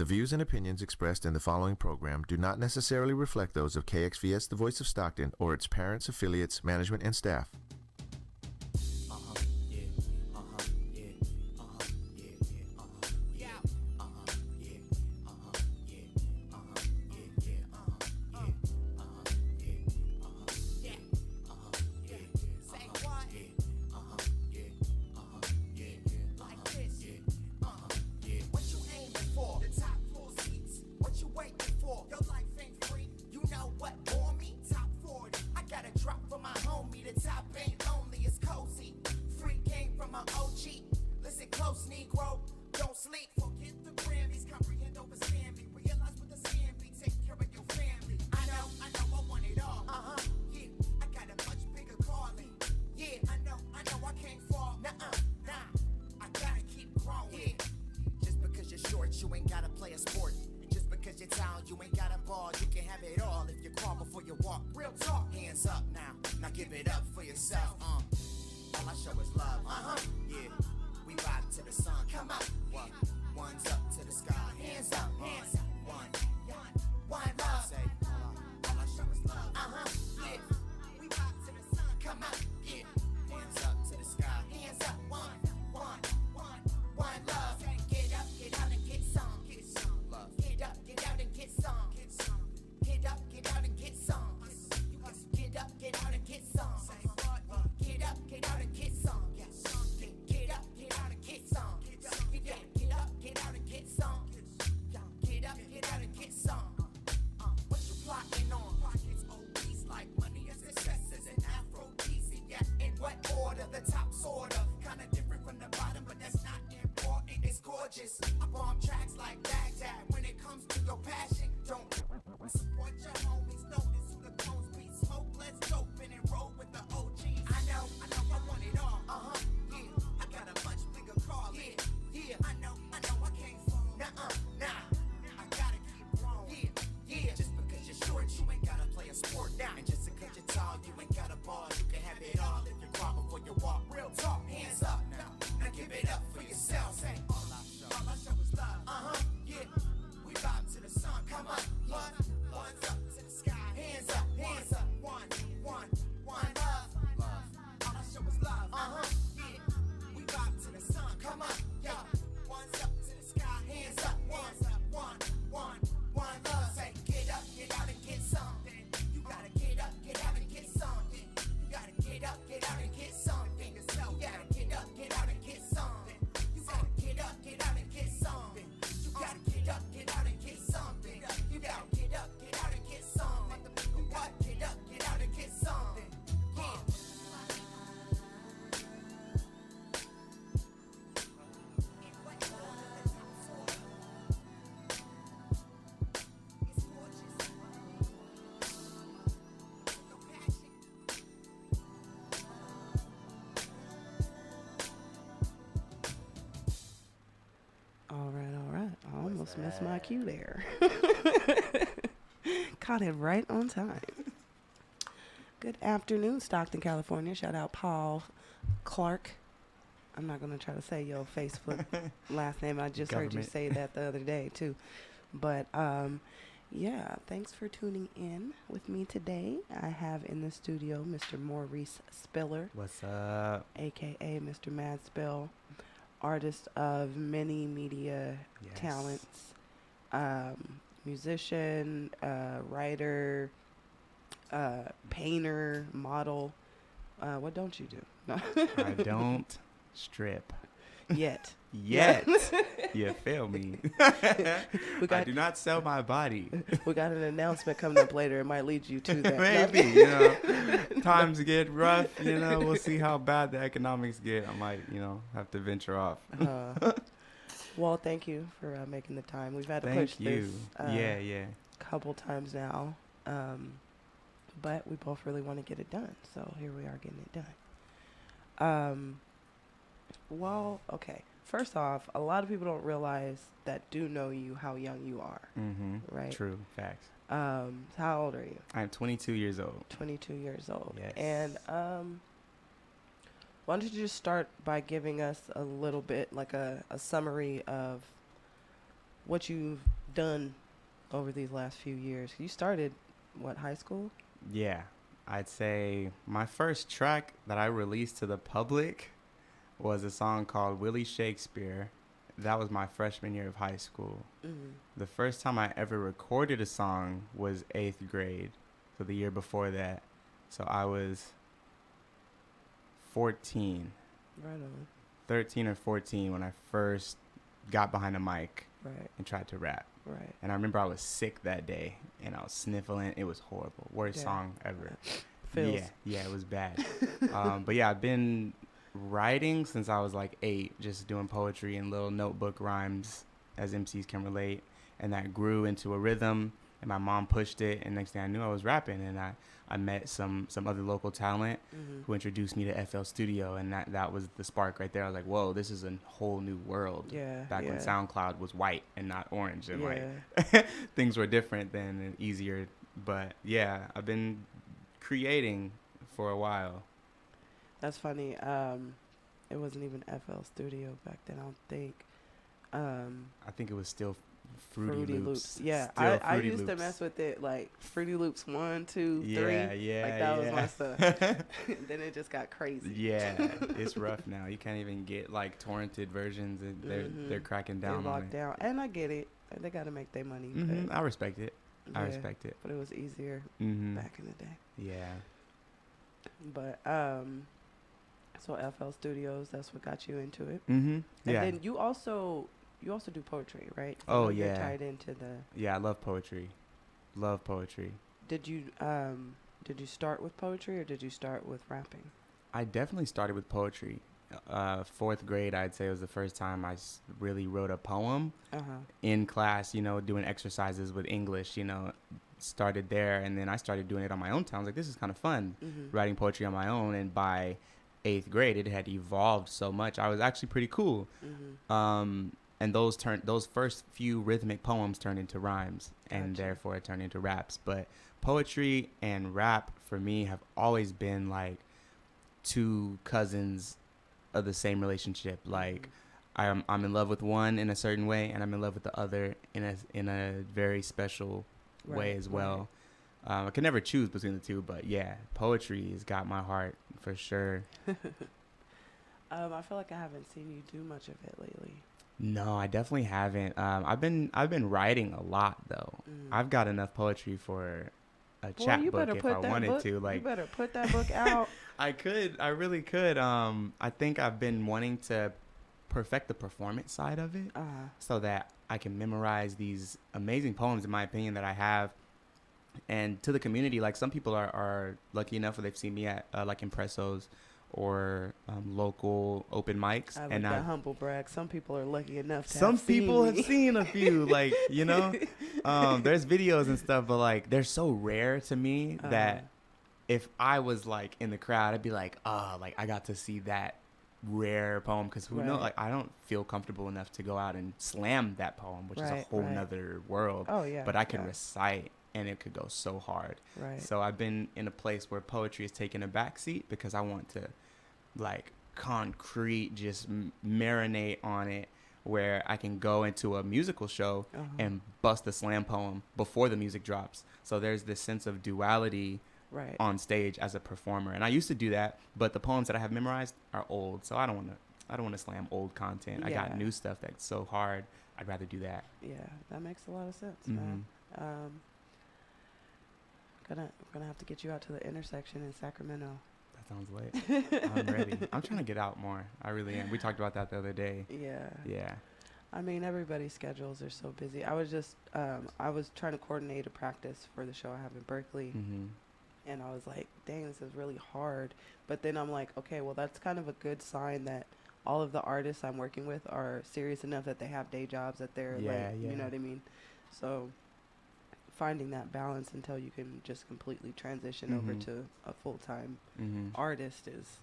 The views and opinions expressed in the following program do not necessarily reflect those of KXVS, the Voice of Stockton, or its parents, affiliates, management, and staff. All right. I almost missed my cue there. Caught it right on time. Good afternoon, Stockton, California. Shout out Paul Clark. I'm not going to try to say your Facebook last name. I just heard you say that the other day, too. But, yeah, thanks for tuning in with me today. I have in the studio Mr. Maurice Spiller. What's up? AKA Mr. Madspill. Artist of many media talents, musician, writer, painter, model. What don't you do? No. I don't strip. Yet. You feel me? I do not sell my body. We got an announcement coming up later. It might lead you to that. Maybe, times get rough, we'll see how bad the economics get. I might, have to venture off. Well, thank you for making the time. We've had to push this couple times now. But we both really want to get it done. So here we are getting it done. Well, okay. First off, a lot of people don't realize that do know you how young you are. Mm-hmm. Right? True. Facts. How old are you? I'm 22 years old. 22 years old. Yes. And why don't you just start by giving us a little bit, like a summary of what you've done over these last few years. You started, what, high school? Yeah, I'd say my first track that I released to the public was a song called Willie Shakespeare. That was my freshman year of high school. Mm-hmm. The first time I ever recorded a song was 8th grade, so the year before that. So I was 14, Right on. 13 or 14 when I first got behind a mic Right. and tried to rap. Right. And I remember I was sick that day, and I was sniffling. It was horrible. Worst Yeah. song ever. Feels. Yeah, it was bad. But yeah, I've been writing since I was like 8, just doing poetry and little notebook rhymes, as MCs can relate. And that grew into a rhythm, and my mom pushed it, and next thing I knew, I was rapping. And I met some other local talent Mm-hmm. who introduced me to FL Studio, and that was the spark right there. I was like, whoa, this is a whole new world. Yeah. Back when SoundCloud was white and not orange, and Yeah. things were different then and easier. But yeah, I've been creating for a while. That's funny. It wasn't even FL Studio back then, I don't think. I think it was still Fruity Loops. Yeah, Still I Fruity used to Loops. mess with it, like Fruity Loops 1, 2, 3. Yeah, Like that was yeah. my stuff. Then it just got crazy. Yeah, it's rough now. You can't even get like torrented versions, and they're cracking They down on locked it. down, and I get it. They got to make their money. Hmm But I respect it. I yeah, respect it. But it was easier Hmm back in the day. Yeah. But so FL Studios, that's what got you into it. Hmm And Yeah. then you also do poetry, right? I Oh, know you're yeah. tied into the. Yeah, I love poetry. Love poetry. Did you start with poetry or did you start with rapping? I definitely started with poetry. 4th grade, I'd say, was the first time I really wrote a poem in class, doing exercises with English, started there. And then I started doing it on my own time. I was like, this is kind of fun, Mm-hmm. writing poetry on my own. And by 8th grade, it had evolved so much. I was actually pretty cool. Mm-hmm. And those first few rhythmic poems turned into rhymes, and Gotcha. therefore it turned into raps. But poetry and rap for me have always been like two cousins of the same relationship. Like I'm in love with one in a certain way, and I'm in love with the other in a very special way Right, as well. I can never choose between the two, but yeah, poetry has got my heart for sure. I feel like I haven't seen you do much of it lately. No, I definitely haven't. I've been writing a lot though. I've got enough poetry for a Boy, chapbook you better if put I that wanted book, to. Like, you better put that book out. I really could. I think I've been wanting to perfect the performance side of it, so that I can memorize these amazing poems, in my opinion, that I have. And to the community, like some people are lucky enough where they've seen me at like Impressos or local open mics. I like and that humble brag. Some people are lucky enough to some have seen people me. have seen a few, like, there's videos and stuff, but like they're so rare to me that if I was like in the crowd, I'd be like, like I got to see that rare poem, because who knows, like I don't feel comfortable enough to go out and slam that poem, which is a whole nother world. Oh yeah. But I can recite, and it could go so hard. Right. So I've been in a place where poetry is taking a backseat because I want to like concrete just marinate on it, where I can go into a musical show and bust a slam poem before the music drops. So there's this sense of duality on stage as a performer. And I used to do that, but the poems that I have memorized are old. So I don't want to slam old content. I got new stuff that's so hard. I'd rather do that. Yeah, that makes a lot of sense, Mhm. man. Gonna have to get you out to the intersection in Sacramento. That sounds lit. I'm ready. I'm trying to get out more. I really am. We talked about that the other day. Yeah. Yeah. I mean, everybody's schedules are so busy. I was just, I was trying to coordinate a practice for the show I have in Berkeley. Mm-hmm. And I was like, dang, this is really hard. But then I'm like, okay, well, that's kind of a good sign that all of the artists I'm working with are serious enough that they have day jobs, that they're you know what I mean? So finding that balance until you can just completely transition over to a full-time artist is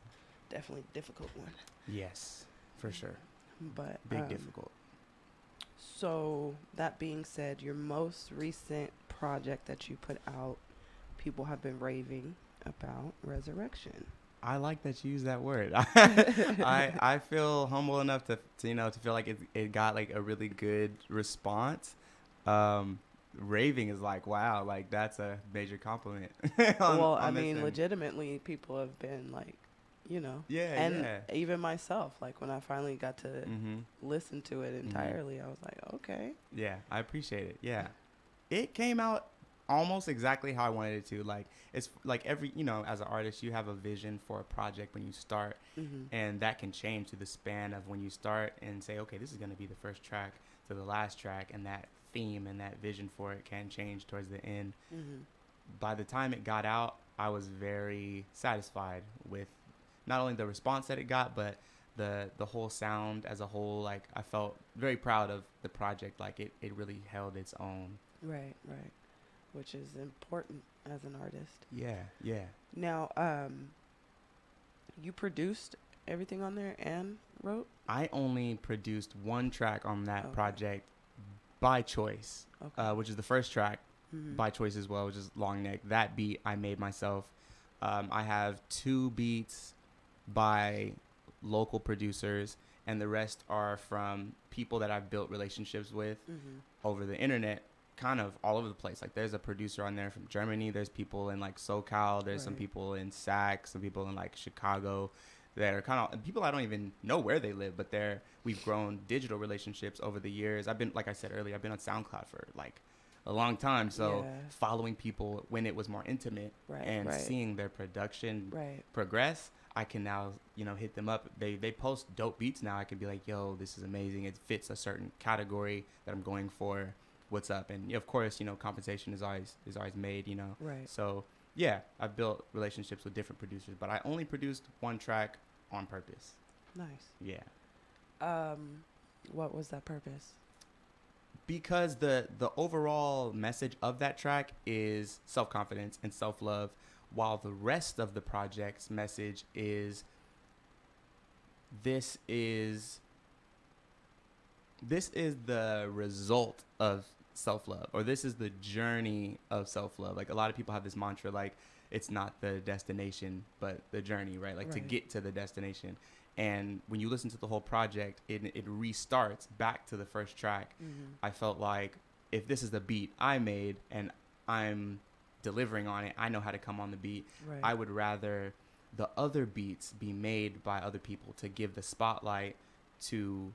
definitely a difficult one. Yes, for sure. But Big difficult. So that being said, your most recent project that you put out, people have been raving about, Resurrection. I like that you use that word. I feel humble enough to feel like it got like a really good response. Raving is like, wow, like that's a major compliment. I mean, legitimately, people have been like, and even myself, like when I finally got to listen to it entirely, I was like, okay. Yeah, I appreciate it. Yeah, it came out almost exactly how I wanted it to. Like, it's like every, as an artist, you have a vision for a project when you start, and that can change to the span of when you start and say, okay, this is going to be the first track to the last track, and that theme and that vision for it can change towards the end. By the time it got out, I was very satisfied with not only the response that it got, but the whole sound as a whole. Like, I felt very proud of the project. Like, it really held its own. Right, which is important as an artist. Yeah. Now, you produced everything on there and wrote? I only produced one track on that project by choice, which is the first track by choice as well, which is Long Neck. That beat I made myself. I have 2 beats by local producers, and the rest are from people that I've built relationships with over the internet, kind of all over the place. Like, there's a producer on there from Germany, there's people in like SoCal, there's some people in Sac, some people in like Chicago that are kind of people I don't even know where they live, but we've grown digital relationships over the years. I've been, like I said earlier, I've been on SoundCloud for like a long time, so following people when it was more intimate and seeing their production progress, I can now hit them up. They post dope beats now. I can be like, yo, this is amazing, it fits a certain category that I'm going for, what's up? And of course, compensation is always made, so yeah, I've built relationships with different producers, but I only produced one track on purpose. Nice. Yeah. What was that purpose? Because the overall message of that track is self-confidence and self-love, while the rest of the project's message is this is the result of self-love, or this is the journey of self-love. Like, a lot of people have this mantra, like, it's not the destination but the journey, right? Like, to get to the destination. And when you listen to the whole project, it restarts back to the first track. I felt like if this is the beat I made and I'm delivering on it, I know how to come on the beat. I would rather the other beats be made by other people to give the spotlight to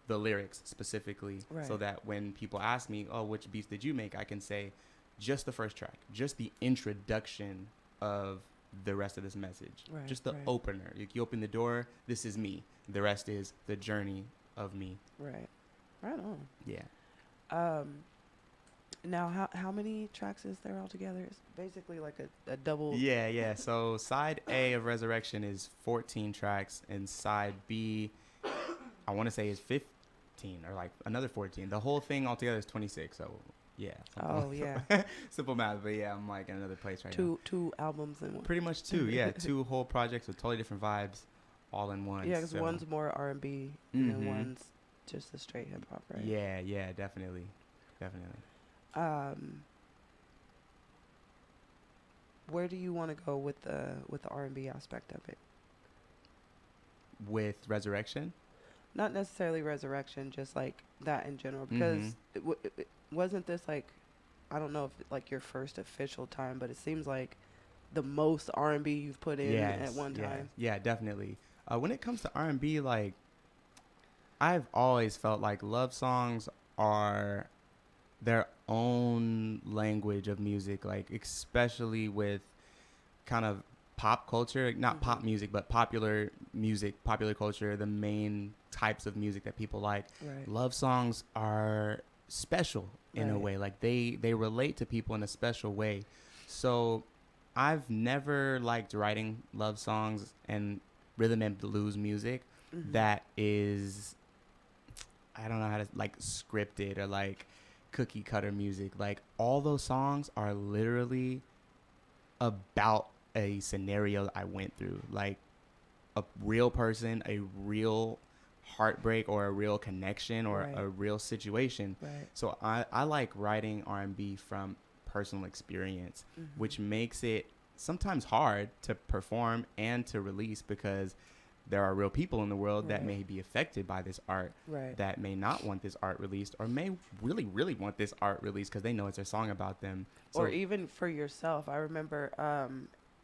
the lyrics specifically, so that when people ask me, oh, which beats did you make, I can say just the first track, just the introduction of the rest of this message, just the opener. You open the door, this is me, the rest is the journey of me. Right on. Yeah. Now, how many tracks is there altogether? It's basically like a double. Yeah. So side A of Resurrection is 14 tracks, and side B, I want to say, is 15 or like another 14. The whole thing altogether is 26. So yeah. Simple math, but yeah, I'm like in another place right now. Two albums in one. Pretty much 2. Yeah, 2 whole projects with totally different vibes, all in one. Yeah, because one's more R&B and one's just a straight hip hop, right? Yeah, definitely. Where do you want to go with the R&B aspect of it? With Resurrection? Not necessarily Resurrection, just like that in general. Because it wasn't this like, I don't know if like your first official time, but it seems like the most R&B you've put in at one time. Yeah, definitely. When it comes to R&B, like, I've always felt like love songs are their own language of music, like especially with kind of pop culture, not pop music, but popular music, popular culture, the main types of music that people like. Love songs are special in a way, like they relate to people in a special way. So I've never liked writing love songs and rhythm and blues music that is, I don't know how to, like, scripted or like cookie cutter music. Like, all those songs are literally about a scenario that I went through, like a real person, a real heartbreak, or a real connection, or a real situation. So I like writing R&B from personal experience, which makes it sometimes hard to perform and to release because there are real people in the world that may be affected by this art, that may not want this art released, or may really, really want this art released because they know it's a song about them. So, or even for yourself. I remember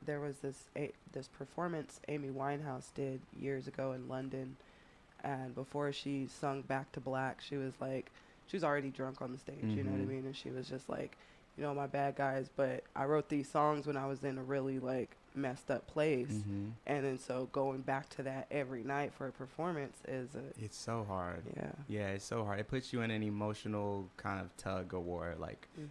there was this performance Amy Winehouse did years ago in London, and before she sung Back to Black, she was already drunk on the stage, you know what I mean? And she was just like, you know, my bad guys, but I wrote these songs when I was in a really messed up place. And then so going back to that every night for a performance it's so hard. Yeah, it's so hard. It puts you in an emotional kind of tug of war.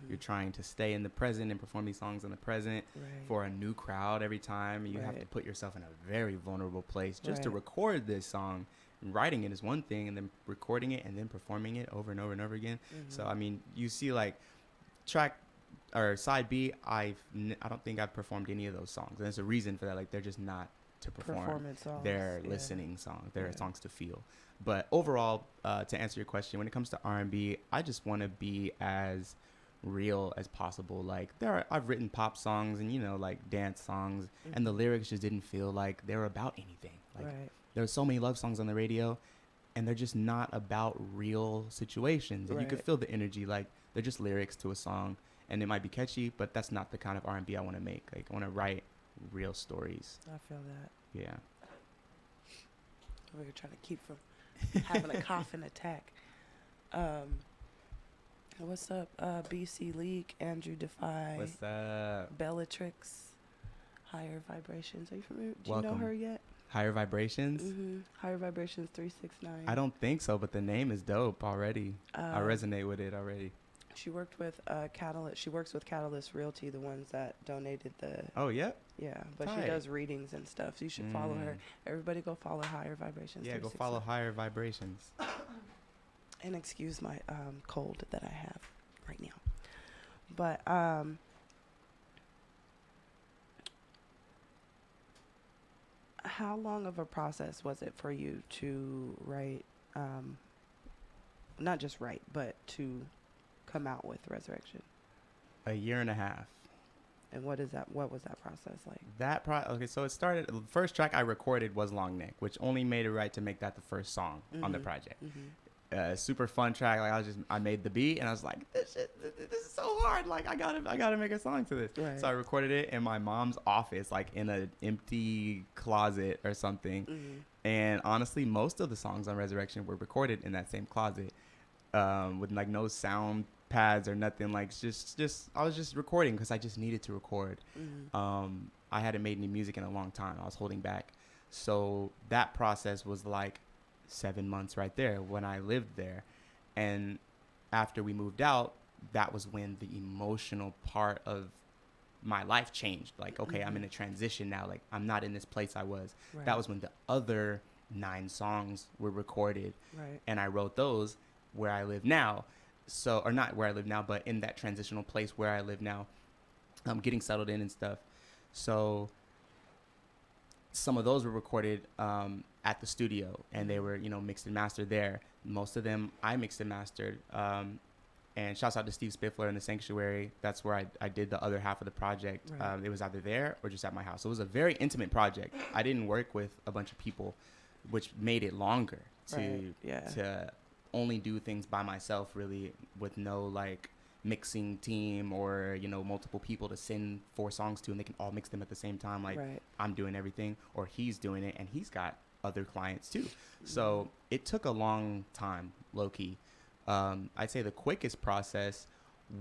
You're trying to stay in the present and perform these songs in the present for a new crowd every time. You have to put yourself in a very vulnerable place just to record this song. Writing it is one thing, and then recording it and then performing it over and over and over again. So I mean, you see track or side B, I don't think I've performed any of those songs, and there's a reason for that. They're just not to perform. They're listening songs. They're songs to feel. But overall, to answer your question, when it comes to R&B, I just want to be as real as possible. I've written pop songs and dance songs, and the lyrics just didn't feel like they were about anything. There are so many love songs on the radio, and they're just not about real situations. And you could feel the energy. They're just lyrics to a song. And it might be catchy, but that's not the kind of R&B I want to make. I want to write real stories. I feel that. Yeah. We're trying to keep from having a coughing attack. What's up, BC League, Andrew Defy. What's up? Bellatrix, Higher Vibrations. Are you familiar? Do Welcome. you know her yet? Higher Vibrations? Higher Vibrations 369. I don't think so, but the name is dope already. I resonate with it already. She worked with Catalyst. She works with Catalyst Realty, the ones that donated the. Oh yeah. Yeah, but she does readings and stuff. So you should follow her. Everybody, go follow Higher Vibrations. Yeah, go follow Higher Vibrations. And excuse my cold that I have right now. But how long of a process was it for you to write? Not just write, but to come out with Resurrection? A year and a half. And what was that process like? Okay, so it started, the first track I recorded was Long Neck, which only made it right to make that the first song on the project. Super fun track. I made the beat and I was like, this is so hard. I gotta make a song to this. Right. So I recorded it in my mom's office, in an empty closet or something. And honestly, most of the songs on Resurrection were recorded in that same closet, with no sound pads or nothing. I was just recording because I just needed to record. I hadn't made any music in a long time. I was holding back. So that process was 7 months right there when I lived there. And after we moved out, that was when the emotional part of my life changed. Okay, I'm in a transition now. I'm not in this place I was. Right. That was when the other 9 songs were recorded. Right. And I wrote those where I live now. So, or not where I live now, but in that transitional place where I live now. I'm getting settled in and stuff. So some of those were recorded at the studio, and they were, mixed and mastered there. Most of them I mixed and mastered. And shouts out to Steve Spiffler in the Sanctuary. That's where I did the other half of the project. Right. It was either there or just at my house. So it was a very intimate project. I didn't work with a bunch of people, which made it longer to only do things by myself, really, with no mixing team or multiple people to send 4 songs to, and they can all mix them at the same time. I'm doing everything, or he's doing it, and he's got other clients too. So it took a long time, low-key. I'd say the quickest process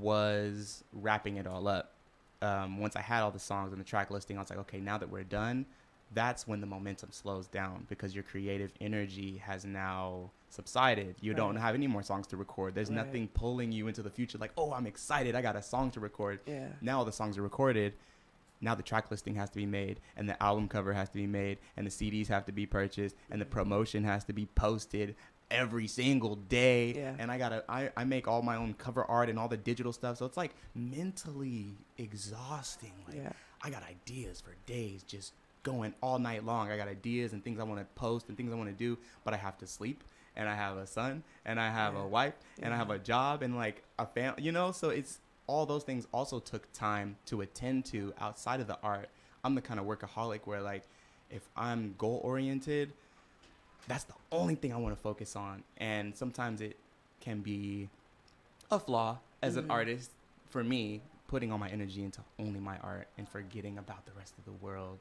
was wrapping it all up. Once I had all the songs and the track listing, I was like, okay, now that we're done, that's when the momentum slows down, because your creative energy has now subsided. You don't have any more songs to record. There's nothing pulling you into the future oh, I'm excited, I got a song to record. Now all the songs are recorded. Now the track listing has to be made, and the album cover has to be made, and the CDs have to be purchased, and the promotion has to be posted every single day. And I make all my own cover art and all the digital stuff, so it's mentally exhausting. I got ideas for days, just going all night long. I got ideas and things I want to post and things I want to do, but I have to sleep, and I have a son, and I have a wife, and I have a job, and a family, so it's all those things also took time to attend to outside of the art. I'm the kind of workaholic where, like, if I'm goal oriented, that's the only thing I want to focus on. And sometimes it can be a flaw as an artist for me, putting all my energy into only my art and forgetting about the rest of the world.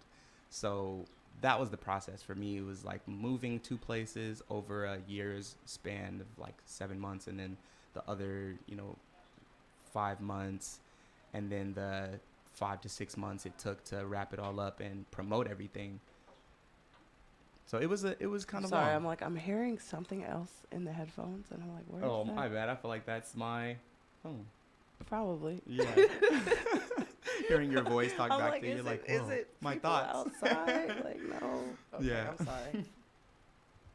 So that was the process for me. It was like moving 2 places over a year's span of like 7 months, and then the other, 5 months, and then the 5 to 6 months it took to wrap it all up and promote everything. So it was kind of Sorry, long. I'm like, I'm hearing something else in the headphones, and I'm like, where Oh, is that? my bad. I feel like that's my phone. Probably. Yeah. Hearing your voice talk I'm back like, to you, you're like, is whoa, it my people thoughts. outside? Like, no. Okay, Yeah. I'm sorry.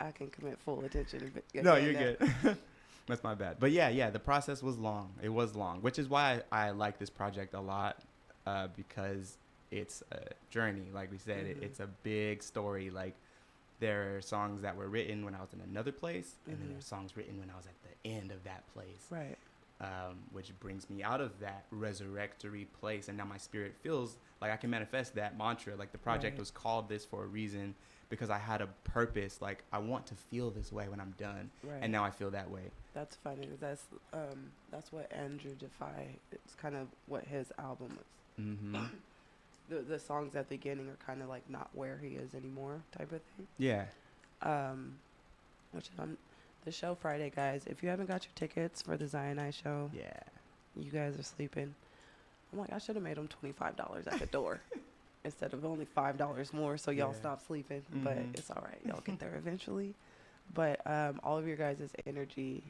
I can commit full attention. No, you're good. That's my bad. But yeah, the process was long. It was long, which is why I like this project a lot, because it's a journey. Like we said, it's a big story. Like, there are songs that were written when I was in another place, and then there are songs written when I was at the end of that place. Right. Which brings me out of that resurrectory place, and now my spirit feels like I can manifest that mantra. Like, the project was called this for a reason, because I had a purpose. Like, I want to feel this way when I'm done, and now I feel that way. That's funny. That's what Andrew Defy. It's kind of what his album was. Mm-hmm. The songs at the beginning are kind of like not where he is anymore type of thing. Yeah. Which the show Friday, guys. If you haven't got your tickets for the Zionite show, Yeah. you guys are sleeping. I'm like, I should have made them $25 at the door instead of only $5 more, so y'all stop sleeping. But it's all right. Y'all get there eventually. But all of your guys' energy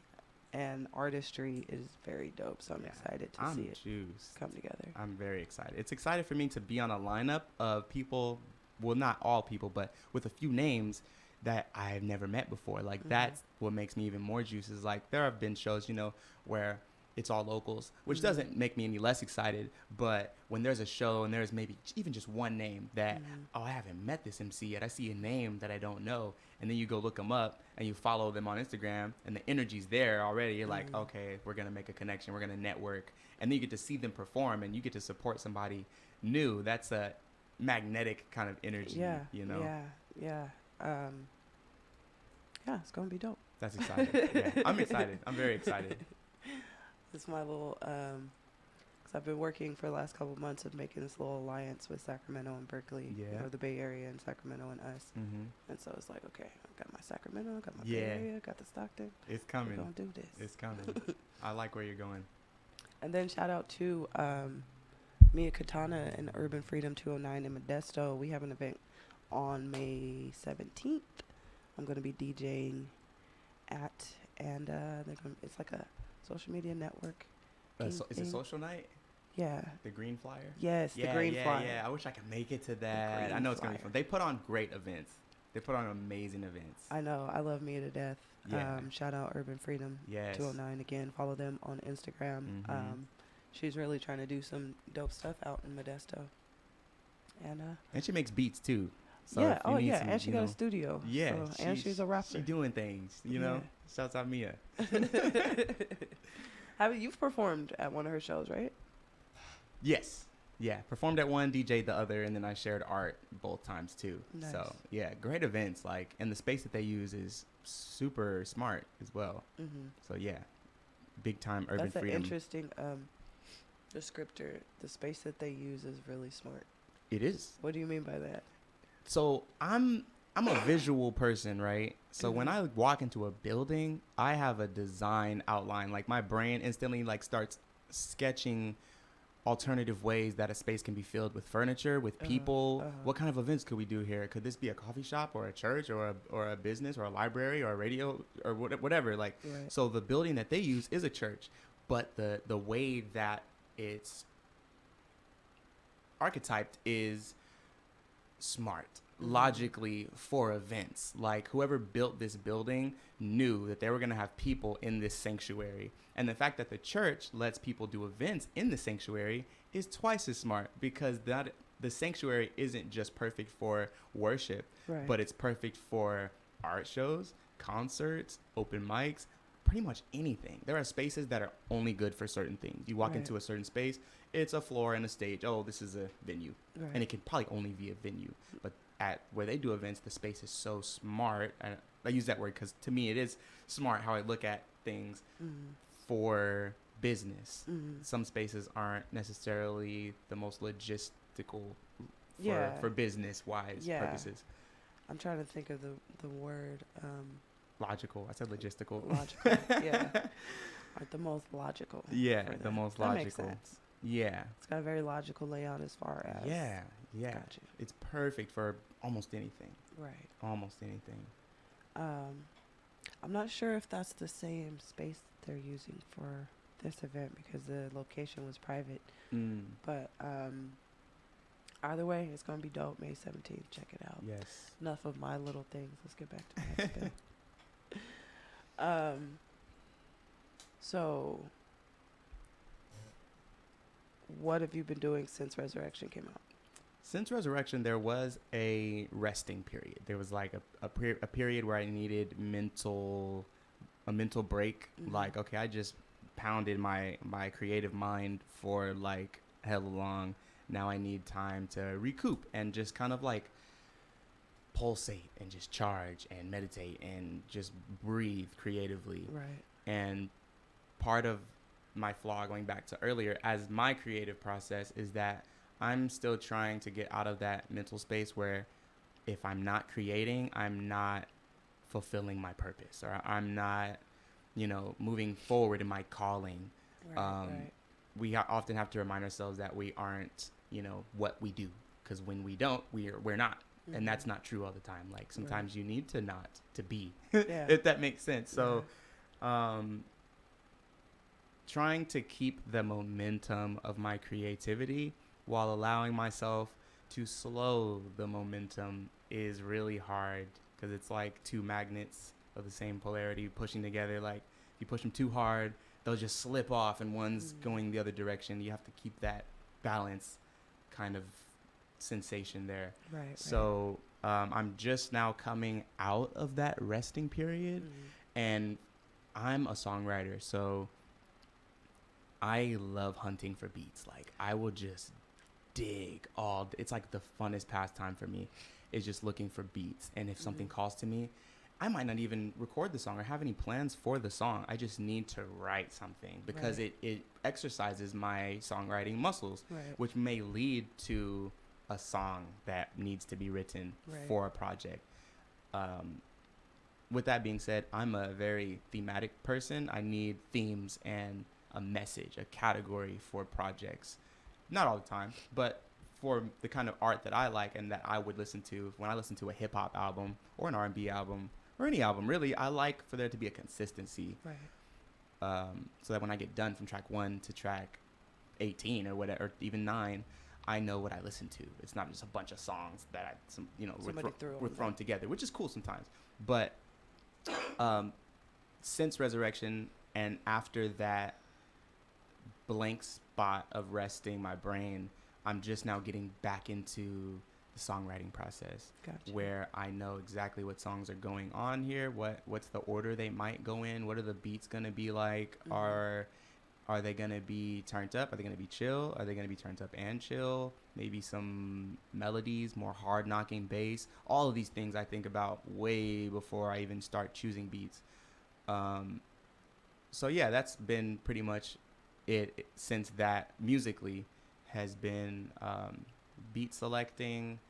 and artistry is very dope, so I'm excited to see it come together. I'm very excited. It's excited for me to be on a lineup of people, well, not all people, but with a few names that I've never met before. Like, that's what makes me even more juice. Is like, there have been shows, where it's all locals, which doesn't make me any less excited. But when there's a show and there's maybe even just one name that, I haven't met this MC yet. I see a name that I don't know. And then you go look them up and you follow them on Instagram, and the energy's there already. You're like, okay, we're going to make a connection. We're going to network. And then you get to see them perform, and you get to support somebody new. That's a magnetic kind of energy, Yeah. It's going to be dope. That's exciting. Yeah, I'm excited. I'm very excited. It's my little, because I've been working for the last couple of months of making this little alliance with Sacramento and Berkeley, or the Bay Area and Sacramento and us. And so it's like, okay, I got my Sacramento, I got my Bay Area, got the Stockton. It's coming. We're going to do this. It's coming. I like where you're going. And then shout out to Mia Katana and Urban Freedom 209 in Modesto. We have an event on May 17th. I'm going to be DJing at, and it's like a social media network. Is it social night? Yeah. The Green Flyer? Yes, the Green Flyer. Yeah, I wish I could make it to that. I know it's going to be fun. They put on great events. They put on amazing events. I know. I love Mia to death. Yeah. Shout out Urban Freedom 209 again. Follow them on Instagram. She's really trying to do some dope stuff out in Modesto. And she makes beats too. So yeah, some, and she got a studio. Yeah, so, and she's a rapper. She's doing things, Shouts out Mia. You've performed at one of her shows, right? Yes. Yeah, performed at one, DJ'd the other, and then I shared art both times too. Nice. So yeah, great events. Like, and the space that they use is super smart as well. So yeah, big time urban That's freedom. That's an interesting descriptor. The space that they use is really smart. It is. What do you mean by that? So I'm a visual person, right? So when I walk into a building, I have a design outline. Like, my brain instantly starts sketching alternative ways that a space can be filled with furniture, with people. What kind of events could we do here? Could this be a coffee shop or a church or a business or a library or a radio or whatever? Like, so the building that they use is a church, but the way that it's archetyped is smart, logically, for events. Like, whoever built this building knew that they were going to have people in this sanctuary, and the fact that the church lets people do events in the sanctuary is twice as smart, because the sanctuary isn't just perfect for worship, but it's perfect for art shows, concerts, open mics, pretty much anything. There are spaces that are only good for certain things. You walk into a certain space, it's a floor and a stage. Oh, this is a venue. And it can probably only be a venue. But at where they do events, the space is so smart. And I use that word because to me it is smart how I look at things for business. Some spaces aren't necessarily the most logistical for business-wise purposes. I'm trying to think of the word. Logical. I said logistical. Logical, yeah. Like the most logical. Yeah, the most logical. That makes sense. Yeah. It's got a very logical layout as far as. Yeah. Gotcha. It's perfect for almost anything. Right. Almost anything. I'm not sure if that's the same space they're using for this event because the location was private. But either way, it's going to be dope. May 17th. Check it out. Yes. Enough of my little things. Let's get back to madspill. So, what have you been doing since Resurrection came out? Since Resurrection, there was a resting period. There was like a period where I needed a mental break. Like, okay, I just pounded my creative mind for like hella long. Now I need time to recoup and just kind of like pulsate and just charge and meditate and just breathe creatively. Right. And part of my flaw, going back to earlier, as my creative process is that I'm still trying to get out of that mental space where if I'm not creating, I'm not fulfilling my purpose, or I'm not, moving forward in my calling. Right. We often have to remind ourselves that we aren't, what we do, because when we don't, we're not. And that's not true all the time. Like sometimes you need to not to be, if that makes sense. So, trying to keep the momentum of my creativity while allowing myself to slow the momentum is really hard, because it's like two magnets of the same polarity pushing together. Like if you push them too hard, they'll just slip off and one's going the other direction. You have to keep that balance kind of sensation there. Right. So I'm just now coming out of that resting period, and I'm a songwriter, so I love hunting for beats. Like I will just dig it's like the funnest pastime for me is just looking for beats. And if something calls to me, I might not even record the song or have any plans for the song. I just need to write something because it exercises my songwriting muscles, which may lead to a song that needs to be written for a project. With that being said, I'm a very thematic person. I need themes and a message, a category for projects. Not all the time, but for the kind of art that I like and that I would listen to when I listen to a hip hop album or an R&B album or any album, really, I like for there to be a consistency. So that when I get done from track 1 to track 18 or whatever, or even 9, I know what I listen to. It's not just a bunch of songs that were thrown together, which is cool sometimes. But since Resurrection and after that blank spot of resting my brain, I'm just now getting back into the songwriting process. Gotcha. Where I know exactly what songs are going on here, what's the order they might go in, what are the beats gonna be like, are they gonna be turned up, are they gonna be chill, are they gonna be turned up and chill, maybe some melodies, more hard knocking bass. All of these things I think about way before I even start choosing beats. So yeah, that's been pretty much it since that musically has been beat selecting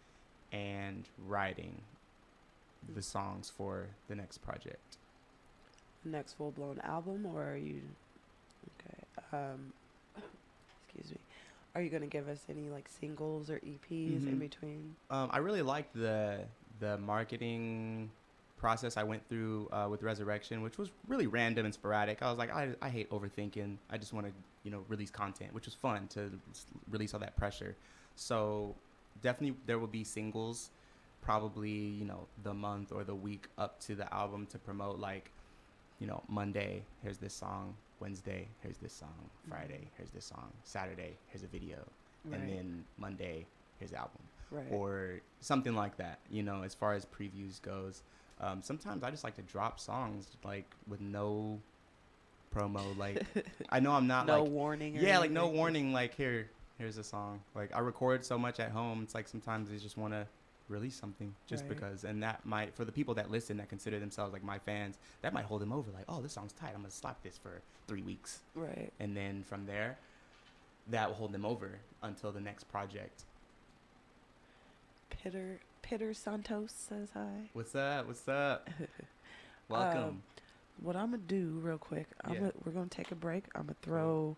and writing the songs for the next project. Next full-blown album, or are you excuse me, are you gonna give us any like singles or EPs in between? I really liked the marketing process I went through with Resurrection, which was really random and sporadic. I was like, I hate overthinking. I just want to release content, which was fun to release all that pressure. So definitely there will be singles, probably the month or the week up to the album to promote. Like Monday, here's this song. Wednesday, here's this song. Friday, here's this song. Saturday, here's a video. And then Monday, here's the album. Or something like that, as far as previews goes. Sometimes I just like to drop songs like with no promo. Like, I know I'm not no like warning. Or yeah, like anything. no warning. Like here's a song. Like I record so much at home. It's like sometimes I just want to release something just Right. because, and that might, for the people that listen that consider themselves like my fans, that might hold them over. Like, oh, this song's tight. I'm gonna slap this for 3 weeks, Right. and then from there, that will hold them over until the next project. Pitter Santos says hi. What's up? What's up? Welcome. What I'm gonna do real quick, we're gonna take a break. I'm gonna throw.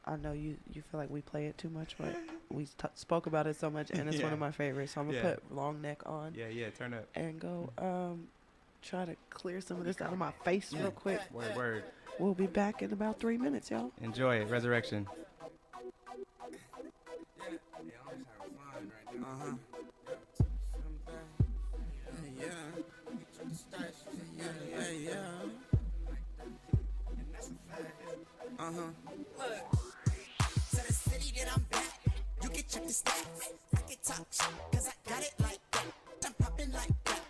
I know you feel like we play it too much, but we spoke about it so much, and it's one of my favorites. So I'm gonna put Long Neck on. Yeah, turn up. And go try to clear some of this out of my face real quick. Word. We'll be back in about 3 minutes, y'all. Enjoy it. Resurrection. To the city that I'm back, you can check the stats. I can talk shit, cause I got it like that. I'm popping like that,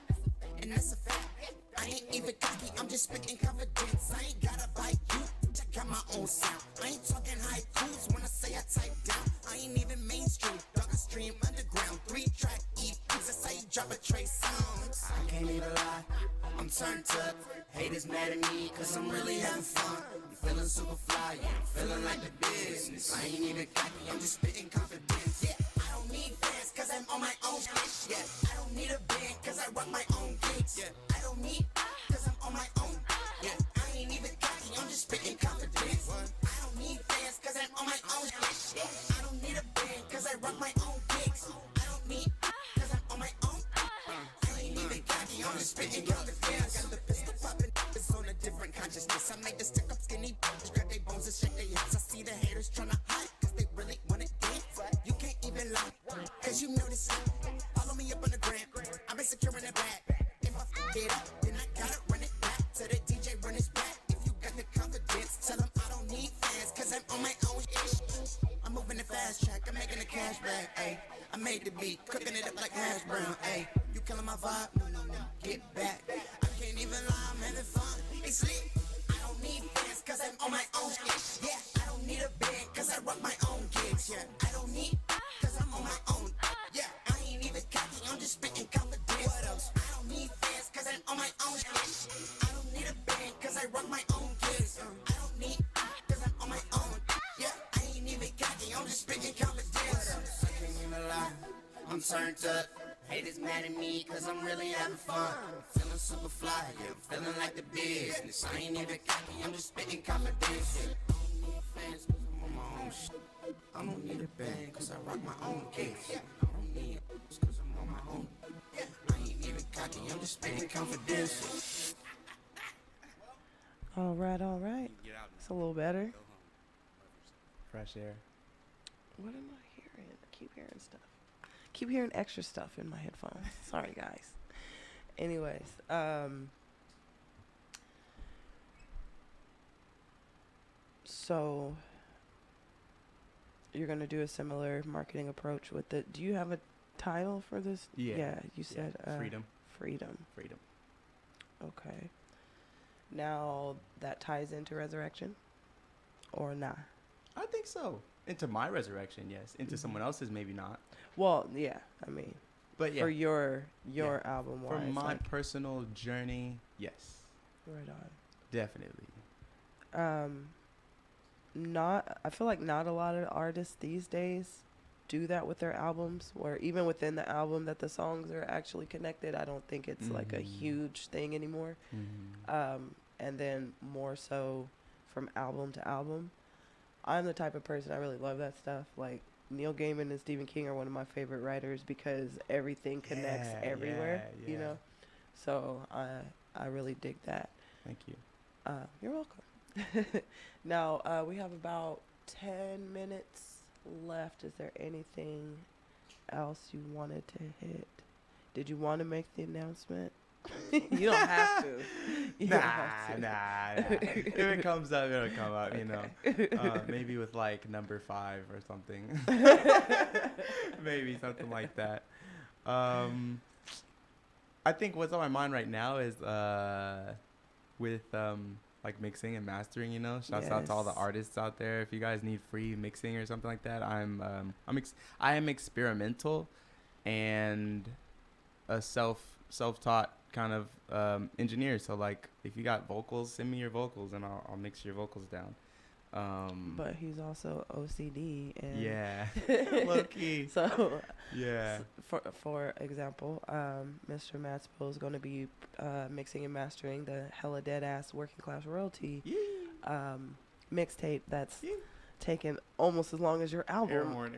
and that's a fact. I ain't even cocky, I'm just spitting confidence. I ain't gotta bite you, I got my own sound. I ain't talking haikus when I say I type down. I ain't even mainstream, dog, I stream underground. 3-track EPs, that's how you drop a trace songs. I can't even lie, I'm turned up. Haters mad at me, cause I'm really having fun. I'm feeling super fly, yeah, I'm feeling like the business. I ain't even cocky, I'm just spitting confidence. Yeah, I don't need fans, cause I'm on my own bitch. Yeah, I don't need a band, cause I rock my own gigs. Yeah, I don't need, cause I'm on my own. Yeah, I ain't even cocky, I'm just spitting confidence. I don't need fans, cause I'm on my own bitch. Yeah, I don't need a band, cause I rock my own gigs. I don't need, cause I'm on my own. I ain't even cocky, I'm just spitting confidence. Got the pistol popping, it's on a different consciousness. I make the stick up skinny bitch, grab they bones and shake their hips. I see the haters tryna hide, cause they really wanna dance. You can't even lie, cause you know this. Follow me up on the gram, I've been securing the bag. If I f it up, then I gotta run it back. To the DJ, run his back. If you got the confidence, tell him I don't need fans, cause I'm on my own ish. I'm moving the fast track, I'm making the cash back, ayy. I made the beat, cooking it up like hash brown, ayy. You killing my vibe? No, get back. I can't even lie, I'm having fun. It's lit. I don't need fans, cause I'm on my own ish. Yeah, I don't need a band, cause I rock my own gigs. Yeah, I don't need, cause I'm on my own. Yeah, I ain't even cocky, I'm just spitting confidence. What else? I don't need fans, cause I'm on my own ish. I don't need a band, cause I rock my own gigs. I don't need, cause I'm on my own. Yeah, I ain't even cocky, I'm just spitting confidence. What else? I can't even lie, I'm turned up. Haters mad at me, cause I'm really having fun. I'm feeling super fly, yeah, I'm feeling like the business. I ain't even cocky, I'm just spitting confidence. Yeah, I don't need fans, cause I'm on my own shit. I don't need a band, cause I rock my own gigs. I don't need it, cause I'm on my own. I ain't even cocky, I'm just spitting confidence. All right. It's a little better. Fresh air. What am I hearing? I keep hearing stuff. Keep hearing extra stuff in my headphones. Sorry, guys. Anyways, so you're gonna do a similar marketing approach with it. Do you have a title for this? Yeah. You said Freedom. Freedom. Okay. Now that ties into Resurrection, or not? I think so. Into my resurrection, yes. Into someone else's, maybe not. Well, yeah. I mean, But yeah, for your album, for wise, my like, personal journey, yes, right on. definitely. I feel like not a lot of artists these days do that with their albums, or even within the album that the songs are actually connected. I don't think it's like a huge thing anymore. And then more so from album to album. I'm the type of person, I really love that stuff. Like Neil Gaiman and Stephen King are one of my favorite writers because everything connects everywhere, you know? So I really dig that. Thank you. You're welcome. Now, we have about 10 minutes left. Is there anything else you wanted to hit? Did you want to make the announcement? You don't have to. Nah. If it comes up, it'll come up, you know. Maybe with like number 5 or something. Maybe something like that. I think what's on my mind right now is with like mixing and mastering, you know. Shouts out to all the Yes. artists out there. If you guys need free mixing or something like that, I am experimental and a self-taught kind of engineer. So like if you got vocals, send me your vocals and I'll mix your vocals down. But he's also OCD and Yeah. Low key. So Yeah. for example, Mr. Madspill is going to be mixing and mastering the hella Deadass Working Class Royalty mixtape that's taken almost as long as your album. Air horn.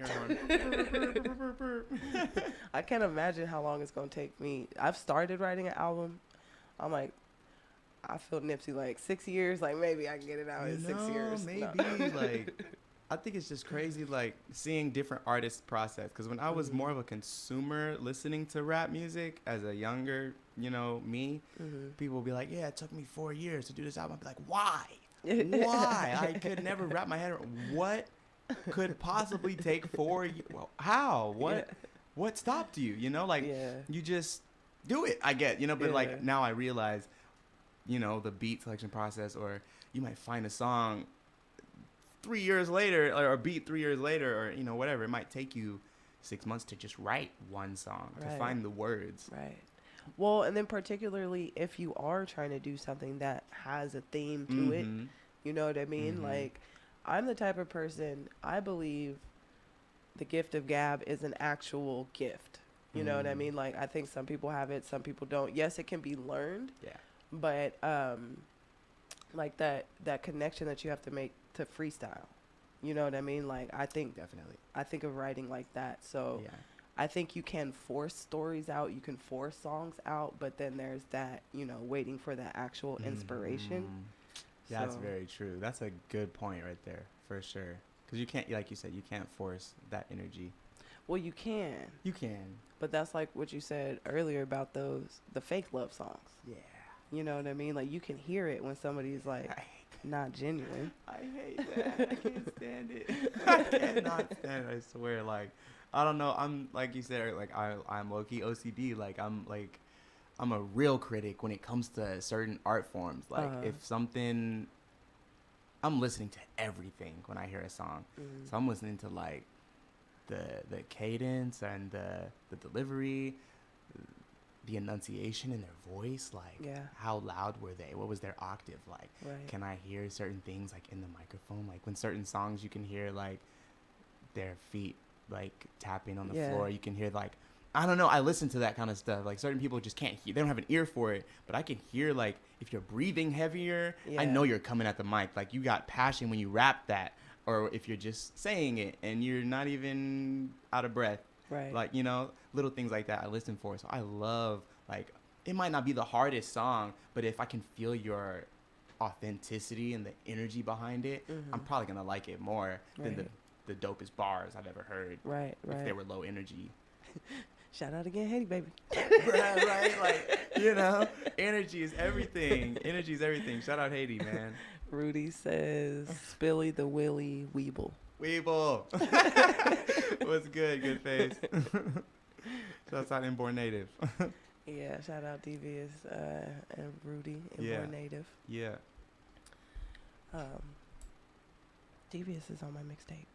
I can't imagine how long it's going to take me. I've started writing an album. I'm like, I feel Nipsey like 6 years. Like maybe I can get it out in 6 years. Maybe No. like I think it's just crazy like seeing different artists process. Because when I was more of a consumer listening to rap music as a younger, me, people would be like, yeah, it took me 4 years to do this album. I'd be like, why? Why? I could never wrap my head around what could possibly take 4 years. Well, how? What stopped you? You just do it. I get, but like now I realize, the beat selection process, or you might find a song 3 years later or a beat 3 years later, or, whatever. It might take you 6 months to just write one song, to find the words. Right. Well, and then particularly if you are trying to do something that has a theme to it, you know what I mean? Like, I'm the type of person, I believe the gift of gab is an actual gift. You know what I mean? Like, I think some people have it, some people don't. Yes, it can be learned. Yeah. But, like that connection that you have to make to freestyle. You know what I mean? Like, I think of writing like that. So Yeah. I think you can force stories out, you can force songs out, but then there's that, waiting for that actual inspiration. That's So- very true. That's a good point right there, for sure. Because you can't, like you said, you can't force that energy. Well, you can, You can. but that's like what you said earlier about the fake love songs. Yeah. You know what I mean? Like, you can hear it when somebody's like not genuine. I hate that. I can't stand it. I cannot stand it. I swear. Like, I don't know. I'm like you said. Like I'm low-key OCD. Like I'm a real critic when it comes to certain art forms. Like if something, I'm listening to everything when I hear a song. So I'm listening to like the cadence and the delivery, the enunciation in their voice, like how loud were they? What was their octave like? Right. Can I hear certain things like in the microphone? Like when certain songs you can hear like their feet like tapping on the floor. You can hear like, I don't know. I listen to that kind of stuff. Like certain people just can't hear. They don't have an ear for it, but I can hear like if you're breathing heavier, I know you're coming at the mic. Like you got passion when you rap that, or if you're just saying it and you're not even out of breath. Right. Like, little things like that I listen for. So I love, like, it might not be the hardest song, but if I can feel your authenticity and the energy behind it, I'm probably going to like it more than the dopest bars I've ever heard. Right. If they were low energy. Shout out again, Haiti, baby. right? Like, energy is everything. Energy is everything. Shout out Haiti, man. Rudy says, Spilly the Willy Weeble. Weeble. What's good? Good face. Shouts out Inborn Native. Yeah, shout out Devious and Rudy, Inborn Native. Yeah. Devious is on my mixtape.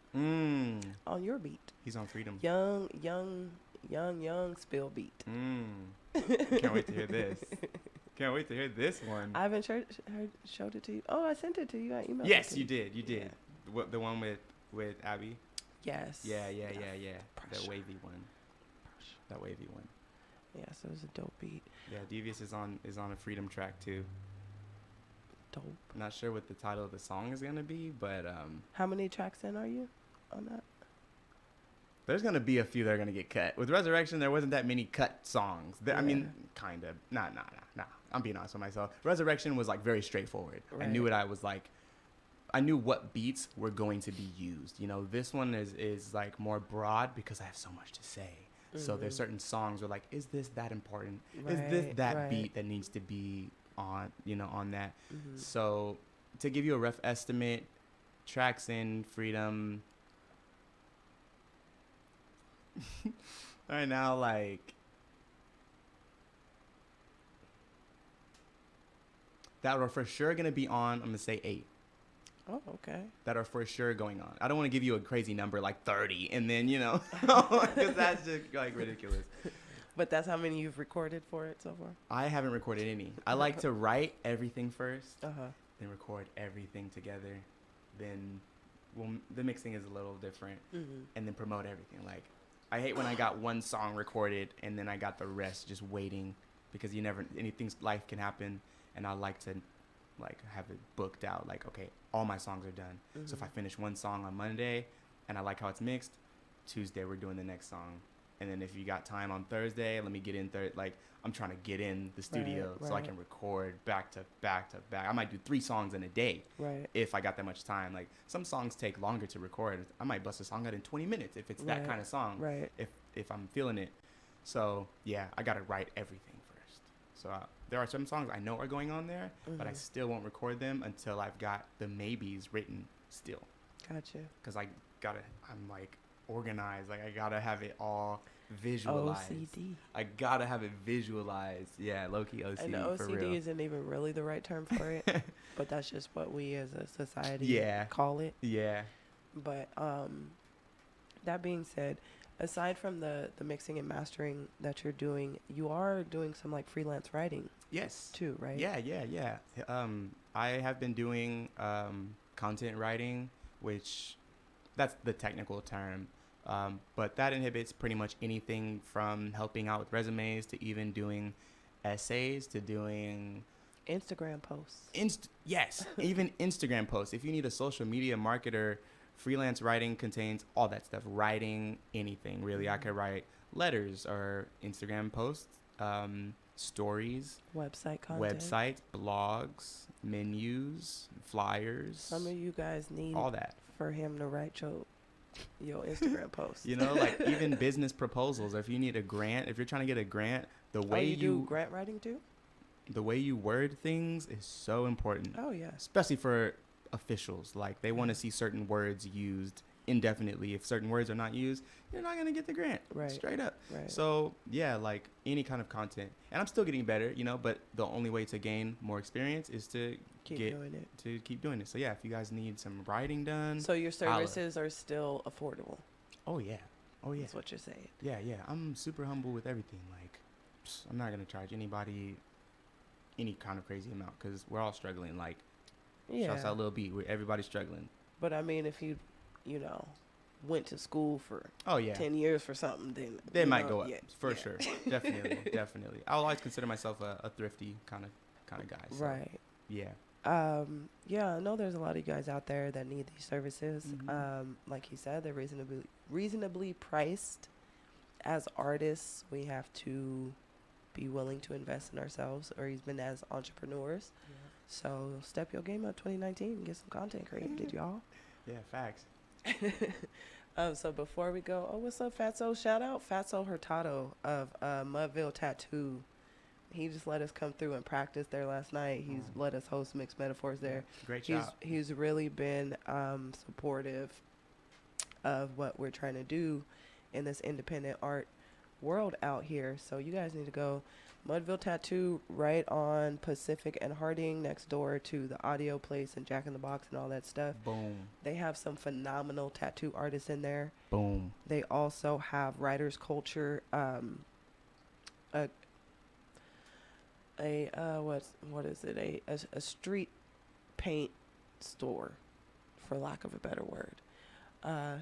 On your beat. He's on Freedom. Young Spill beat. Can't wait to hear this. Can't wait to hear this one. I haven't showed it to you. Oh, I sent it to you. I emailed it Yes, to you did. You did. What, the one with Abby? Yes. Yeah. That Pressure. wavy one. That wavy one. Yeah, so it was a dope beat. Yeah, Devious is on a Freedom track too. Dope. Not sure what the title of the song is gonna be, but How many tracks in are you on that? there's gonna be a few that are gonna get cut. With Resurrection, there wasn't that many cut songs. I mean, kind of. Nah. I'm being honest with myself. Resurrection was like very straightforward. Right. I knew what I was like. I knew what beats were going to be used. This one is like more broad because I have so much to say. So there's certain songs where like, is this that important? Is this that beat that needs to be on, on that? So to give you a rough estimate, tracks in Freedom right now, like that are for sure going to be on, I'm going to say 8. Oh, okay. That are for sure going on. I don't want to give you a crazy number like 30 and then, because that's just like ridiculous. But that's how many you've recorded for it so far? I haven't recorded any. I like to write everything first, Uh-huh. then record everything together. Then, well, the mixing is a little different, and then promote everything. Like, I hate when I got one song recorded and then I got the rest just waiting, because life can happen, and I like to like have it booked out. Like, okay, all my songs are done. So if I finish one song on Monday and I like how it's mixed, Tuesday we're doing the next song. And then if you got time on Thursday, let me get in like I'm trying to get in the studio so I can record back to back to back. I might do 3 songs in a day if I got that much time. Like, some songs take longer to record. I might bust a song out in 20 minutes if it's that kind of song. If I'm feeling it. So yeah, I gotta write everything first. So there are some songs I know are going on there, but I still won't record them until I've got the maybes written still. Gotcha. Because I'm like organized. Like, I gotta have it all visualized. OCD. I gotta have it visualized. Yeah, low-key OCD. And OCD for real. isn't even really the right term for it, but that's just what we as a society call it. Yeah. But that being said, aside from the mixing and mastering that you're doing, you are doing some like freelance writing. Yes. Too, right? Yeah. I have been doing content writing, which that's the technical term. But that inhibits pretty much anything from helping out with resumes to even doing essays to doing Instagram posts. Yes, even Instagram posts. If you need a social media marketer, freelance writing contains all that stuff. Writing anything, really. I could write letters or Instagram posts, stories, website content, websites, blogs, menus, flyers. Some of you guys need all that for him to write your Instagram post. Like even business proposals. If you need a grant, if you're trying to get a grant, the way you do grant writing too? The way you word things is so important. Oh yeah. Especially for officials. Like, they want to see certain words used indefinitely. If certain words are not used, you're not going to get the grant. Right. Straight up. Right. So yeah, like any kind of content. And I'm still getting better, but the only way to gain more experience is to keep doing it. So yeah, if you guys need some writing done. So your services are still affordable. Oh yeah. That's what you're saying. Yeah. I'm super humble with everything. Like, I'm not going to charge anybody any kind of crazy amount, because we're all struggling. Like, shouts out Lil B, everybody's struggling. But I mean, if you went to school for 10 years for something, then they might go up for sure. Definitely. I'll always consider myself a thrifty kind of guy. So. Right. Yeah. I know there's a lot of you guys out there that need these services. Like he said, they're reasonably priced. As artists, we have to be willing to invest in ourselves, or even as entrepreneurs. So step your game up 2019 and get some content created, y'all. Yeah, facts. So before we go, what's up, Fatso? Shout out Fatso Hurtado of Mudville Tattoo. He just let us come through and practice there last night. He's let us host Mixed Metaphors there. Great job. He's really been supportive of what we're trying to do in this independent art world out here. So you guys need to go. Mudville Tattoo, right on Pacific and Harding, next door to the Audio Place and Jack in the Box and all that stuff. Boom. They have some phenomenal tattoo artists in there. Boom. They also have Writers Culture, what is it? A street paint store, for lack of a better word.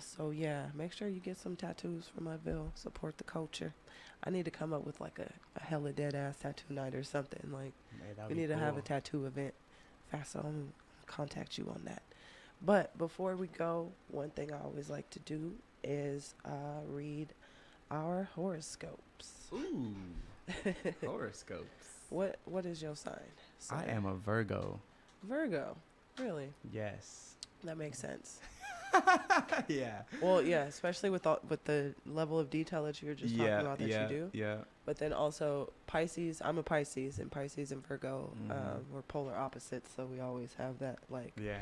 So yeah, make sure you get some tattoos from Mudville. Support the culture. I need to come up with like a hella Deadass tattoo night or something. Like, we need to have a tattoo event. Fast, I'll contact you on that. But before we go, one thing I always like to do is read our horoscopes. Ooh, horoscopes. What is your sign? I am a Virgo. Virgo, really? Yes. That makes sense. Yeah. Well, yeah, especially with the level of detail that you were just talking about that you do. Yeah. But then also Pisces. I'm a Pisces, and Pisces and Virgo, we're polar opposites, so we always have that. Like, yeah.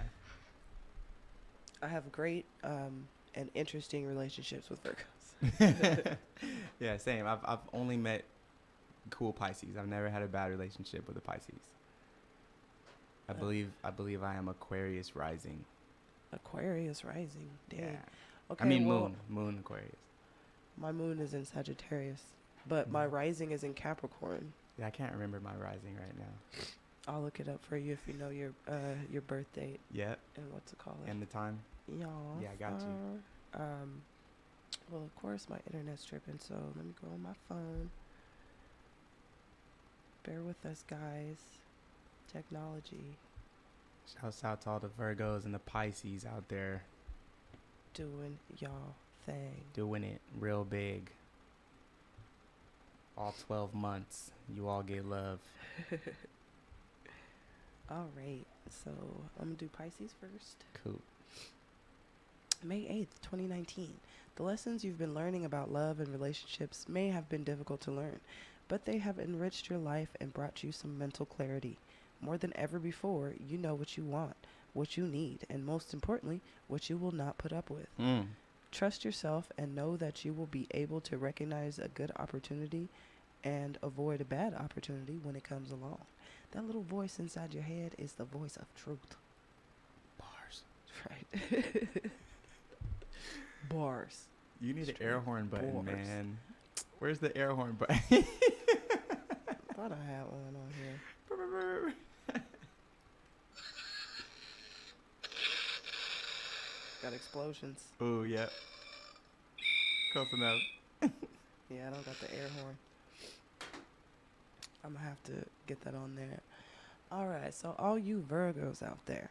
I have great and interesting relationships with Virgos. Yeah, same. I've only met cool Pisces. I've never had a bad relationship with a Pisces. I believe I am Aquarius rising. Aquarius rising. Dang. Yeah. Okay, I mean well, moon Aquarius. my moon is in Sagittarius, but my rising is in Capricorn. Yeah, I can't remember my rising right now. I'll look it up for you if you know your birth date Yep. and what's it called? And the time. Y'all. Yeah, I got you. Well, of course, my internet's tripping, so let me go on my phone. Bear with us, guys. Technology. Shouts out to all the Virgos and the Pisces out there Doing y'all thing. doing it real big. All 12 months, you all get love. All right, so I'm going to do Pisces first. Cool. May 8th, 2019. The lessons you've been learning about love and relationships may have been difficult to learn, but they have enriched your life and brought you some mental clarity. More than ever before, you know what you want, what you need, and most importantly, what you will not put up with. Trust yourself and know that you will be able to recognize a good opportunity and avoid a bad opportunity when it comes along. That little voice inside your head is the voice of truth. Bars. Right. Bars. You need Straight an air horn button, bars. man. Where's the air horn button? Thought I had one on here. Got explosions. Oh, yep. Close enough. Yeah, I don't got the air horn. I'm gonna have to get that on there. All right, so all you Virgos out there,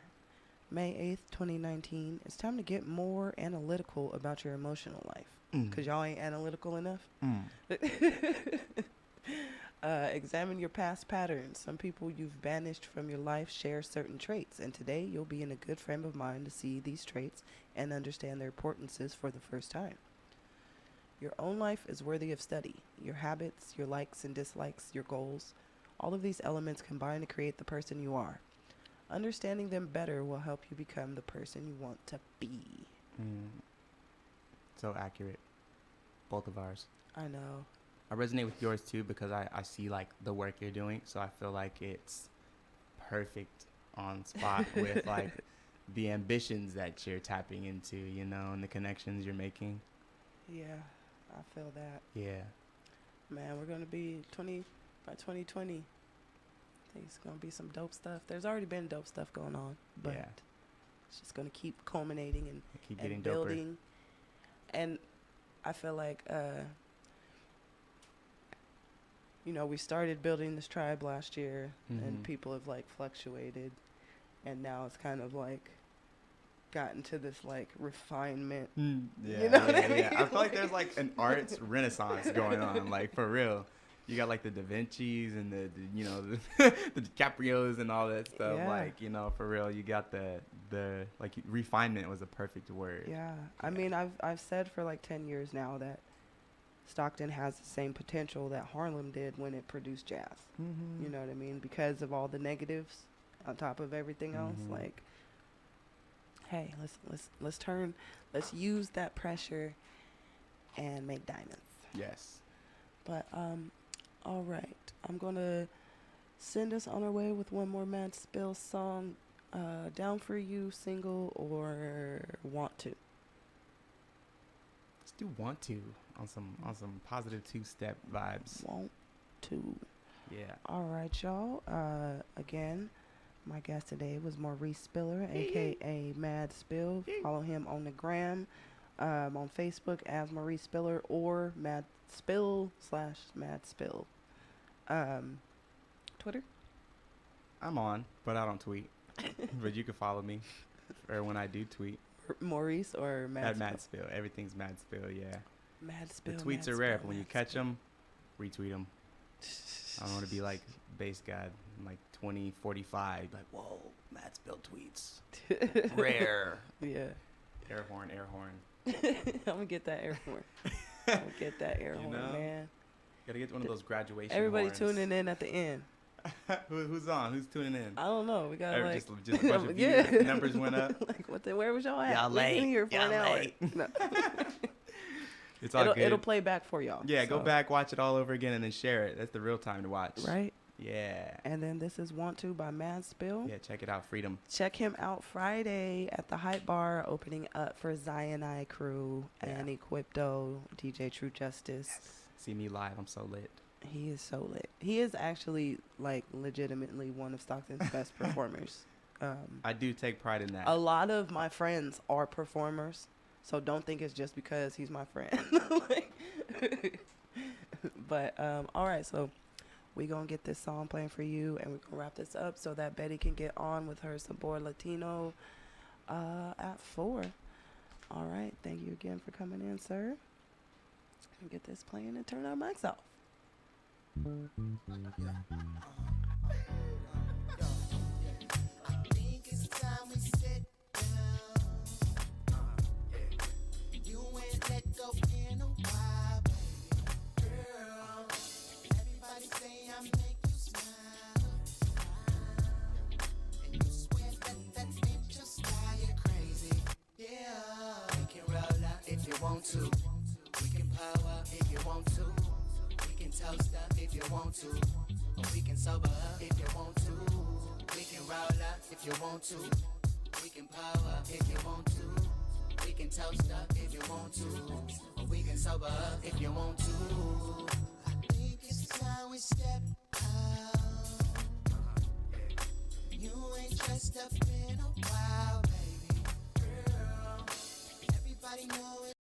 May 8th, 2019, it's time to get more analytical about your emotional life. Because y'all ain't analytical enough. Examine your past patterns. Some people you've banished from your life share certain traits, and today you'll be in a good frame of mind to see these traits and understand their importances for the first time. Your own life is worthy of study. Your habits, your likes and dislikes, your goals, all of these elements combine to create the person you are. Understanding them better will help you become the person you want to be. So accurate. Both of ours. I know. I resonate with yours too because I see like the work you're doing, so I feel like it's perfect on spot with like the ambitions that you're tapping into, you know, and the connections you're making. Yeah, I feel that. Yeah. Man, we're gonna be by 2020. I think it's gonna be some dope stuff. There's already been dope stuff going on, but Yeah. it's just gonna keep culminating and Keep getting building. doper. And I feel like, you know, we started building this tribe last year, and people have like fluctuated, and now it's kind of like gotten to this like refinement. Yeah, You know what I yeah. mean? I feel like there's like an arts renaissance going on, like for real. You got like the Da Vinci's and the you know the DiCaprios and all that stuff. Yeah. Like, you know, for real, you got the like refinement was a perfect word. Yeah, I mean, I've said for like 10 years now that Stockton has the same potential that Harlem did when it produced jazz. You know what I mean? Because of all the negatives on top of everything else. Like, hey, let's use that pressure and make diamonds. Yes. But all right, I'm gonna send us on our way with one more Mad Spill song. Down for You single or Want To? Let's do Want To on some positive two-step vibes. Want To. Yeah. All right, y'all. Again, my guest today was Maurice Spiller, AKA Mad Spill. Follow him on the gram, on Facebook as Maurice Spiller or Mad Spill /Mad Spill. Twitter? I'm on, but I don't tweet. But you can follow me, or when I do tweet. Maurice or Mad At Spill? Mad Spill. Everything's Mad Spill, yeah. Mad Spill. The tweets Mad are rare, Spill, but when you Mad catch Spill. them, retweet them. I don't want to be like Base God, like 2045, like, whoa, Mad Spill tweets. Rare. Yeah. Air horn. I'm gonna get that air horn. I'm gonna get that air You horn, know? man. Gotta get one of those graduation Everybody horns. tuning in at the end. Who's on? Who's tuning in? I don't know. We got like just a bunch of views. Numbers went up. like where was y'all at? Y'all We've been late. here for an Y'all hour. late. No. It's all good. It'll play back for y'all. Yeah, go so. back, watch it all over again, and then share it. That's the real time to watch. Right? Yeah. And then this is Want To by Madspill. Yeah, check it out, Freedom. Check him out Friday at the Hype Bar, opening up for Zionite Crew and Equipto, DJ True Justice. Yes. See me live, I'm so lit. He is so lit. He is actually, like, legitimately one of Stockton's best performers. I do take pride in that. A lot of my friends are performers, so don't think it's just because he's my friend. But, all right, so we're going to get this song playing for you, and we're going to wrap this up so that Betty can get on with her Sabor Latino at 4. All right, thank you again for coming in, sir. And get this playing and turn our mics off. I think it's time we sit down. You ain't let go in a while, baby. Girl, everybody say I make you smile. And you swear that ain't your style, you're crazy. Yeah, we can roll out if you want to. We can power if you want to. We can toast up if you want to. Or we can sober up if you want to. We can roll up if you want to. We can power if you want to. We can toast up if you want to. Or we can sober up if you want to.